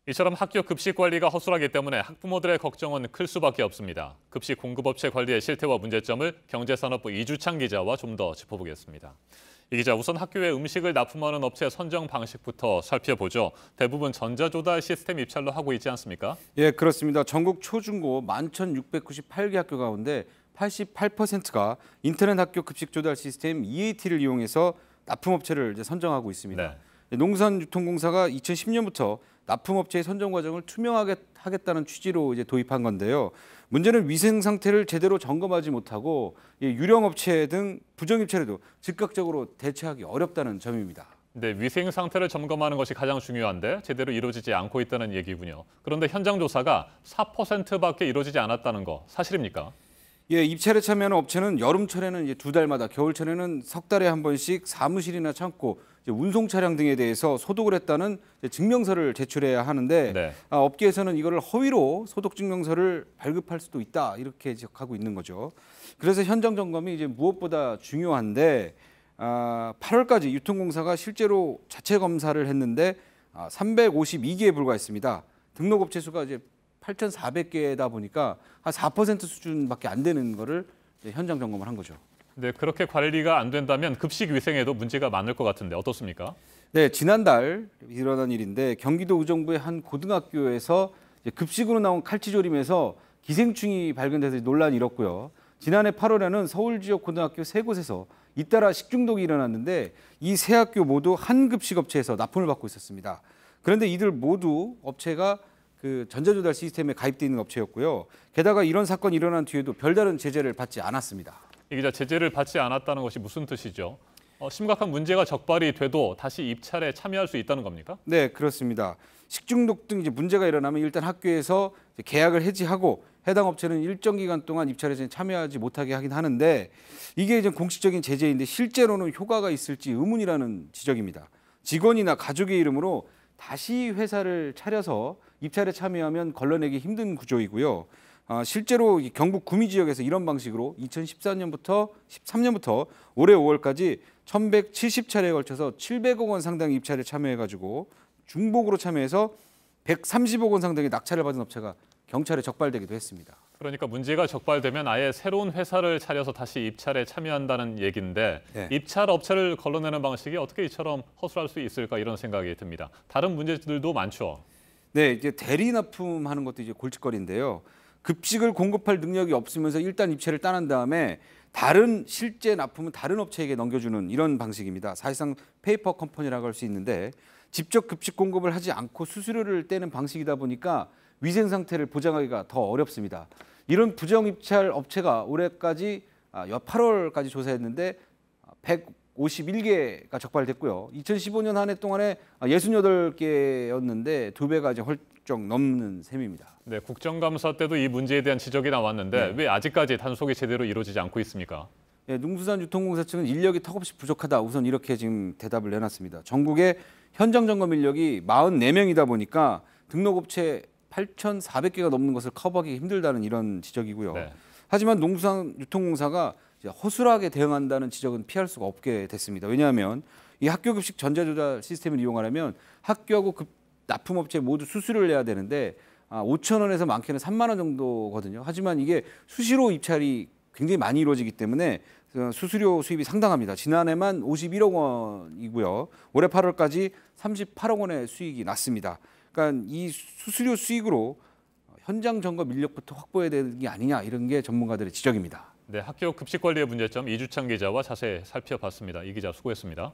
이처럼 학교 급식 관리가 허술하기 때문에 학부모들의 걱정은 클 수밖에 없습니다. 급식 공급업체 관리의 실태와 문제점을 경제산업부 이주창 기자와 좀 더 짚어보겠습니다. 이 기자, 우선 학교에 음식을 납품하는 업체 선정 방식부터 살펴보죠. 대부분 전자조달 시스템 입찰로 하고 있지 않습니까? 예, 그렇습니다. 전국 초중고 11,698개 학교 가운데 88%가 인터넷 학교 급식 조달 시스템 EAT를 이용해서 납품업체를 이제 선정하고 있습니다. 네. 농산유통공사가 2010년부터 납품업체의 선정 과정을 투명하게 하겠다는 취지로 이제 도입한 건데요. 문제는 위생 상태를 제대로 점검하지 못하고 유령업체 등 부정입찰에도 즉각적으로 대처하기 어렵다는 점입니다. 네, 위생 상태를 점검하는 것이 가장 중요한데 제대로 이루어지지 않고 있다는 얘기군요. 그런데 현장 조사가 4%밖에 이루어지지 않았다는 거 사실입니까? 예, 입찰에 참여하는 업체는 여름철에는 이제 2달마다, 겨울철에는 석 달에 한 번씩 사무실이나 창고, 운송 차량 등에 대해서 소독을 했다는 증명서를 제출해야 하는데 네. 업계에서는 이거를 허위로 소독 증명서를 발급할 수도 있다 이렇게 지적하고 있는 거죠. 그래서 현장 점검이 이제 무엇보다 중요한데 8월까지 유통공사가 실제로 자체 검사를 했는데 352개에 불과했습니다. 등록업체 수가 이제 8,400개다 보니까 한 4% 수준밖에 안 되는 거를 현장 점검을 한 거죠. 네, 그렇게 관리가 안 된다면 급식 위생에도 문제가 많을 것 같은데 어떻습니까? 네, 지난달 일어난 일인데 경기도 의정부의 한 고등학교에서 급식으로 나온 칼치조림에서 기생충이 발견돼서 논란이 일었고요. 지난해 8월에는 서울 지역 고등학교 3곳에서 잇따라 식중독이 일어났는데 이 세 학교 모두 한 급식업체에서 납품을 받고 있었습니다. 그런데 이들 모두 업체가 그 전자조달 시스템에 가입돼 있는 업체였고요. 게다가 이런 사건이 일어난 뒤에도 별다른 제재를 받지 않았습니다. 이 기자, 제재를 받지 않았다는 것이 무슨 뜻이죠? 심각한 문제가 적발이 돼도 다시 입찰에 참여할 수 있다는 겁니까? 네, 그렇습니다. 식중독 등 이제 문제가 일어나면 일단 학교에서 계약을 해지하고 해당 업체는 일정 기간 동안 입찰에 참여하지 못하게 하긴 하는데 이게 이제 공식적인 제재인데 실제로는 효과가 있을지 의문이라는 지적입니다. 직원이나 가족의 이름으로 다시 회사를 차려서 입찰에 참여하면 걸러내기 힘든 구조이고요. 실제로 경북 구미 지역에서 이런 방식으로 2014년부터 13년부터 올해 5월까지 1,170차례에 걸쳐서 700억 원 상당의 입찰에 참여해가지고 중복으로 참여해서 130억 원 상당의 낙찰을 받은 업체가 경찰에 적발되기도 했습니다. 그러니까 문제가 적발되면 아예 새로운 회사를 차려서 다시 입찰에 참여한다는 얘기인데 네. 입찰 업체를 걸러내는 방식이 어떻게 이처럼 허술할 수 있을까 이런 생각이 듭니다. 다른 문제들도 많죠. 네, 이제 대리 납품하는 것도 이제 골칫거리인데요. 급식을 공급할 능력이 없으면서 일단 입찰을 따낸 다음에 다른 실제 납품은 다른 업체에게 넘겨주는 이런 방식입니다. 사실상 페이퍼 컴퍼니라고 할 수 있는데 직접 급식 공급을 하지 않고 수수료를 떼는 방식이다 보니까 위생 상태를 보장하기가 더 어렵습니다. 이런 부정 입찰 업체가 올해까지 8월까지 조사했는데 151개가 적발됐고요. 2015년 한 해 동안에 68개였는데 2배가 이제 훌쩍 넘는 셈입니다. 네, 국정감사 때도 이 문제에 대한 지적이 나왔는데 왜 아직까지 단속이 제대로 이루어지지 않고 있습니까? 네, 농수산유통공사 측은 인력이 턱없이 부족하다. 우선 이렇게 지금 대답을 내놨습니다. 전국에 현장 점검 인력이 44명이다 보니까 등록업체 8,400개가 넘는 것을 커버하기 힘들다는 이런 지적이고요. 네. 하지만 농수산유통공사가 허술하게 대응한다는 지적은 피할 수가 없게 됐습니다. 왜냐하면 이 학교 급식 전자조달 시스템을 이용하려면 학교하고 납품업체 모두 수수료를 내야 되는데 5,000원에서 많게는 3만 원 정도거든요. 하지만 이게 수시로 입찰이 굉장히 많이 이루어지기 때문에 수수료 수입이 상당합니다. 지난해만 51억 원이고요. 올해 8월까지 38억 원의 수익이 났습니다. 그러니까 이 수수료 수익으로 현장 점검 인력부터 확보해야 되는 게 아니냐 이런 게 전문가들의 지적입니다. 네, 학교 급식 관리의 문제점 이주창 기자와 자세히 살펴봤습니다. 이 기자 수고했습니다.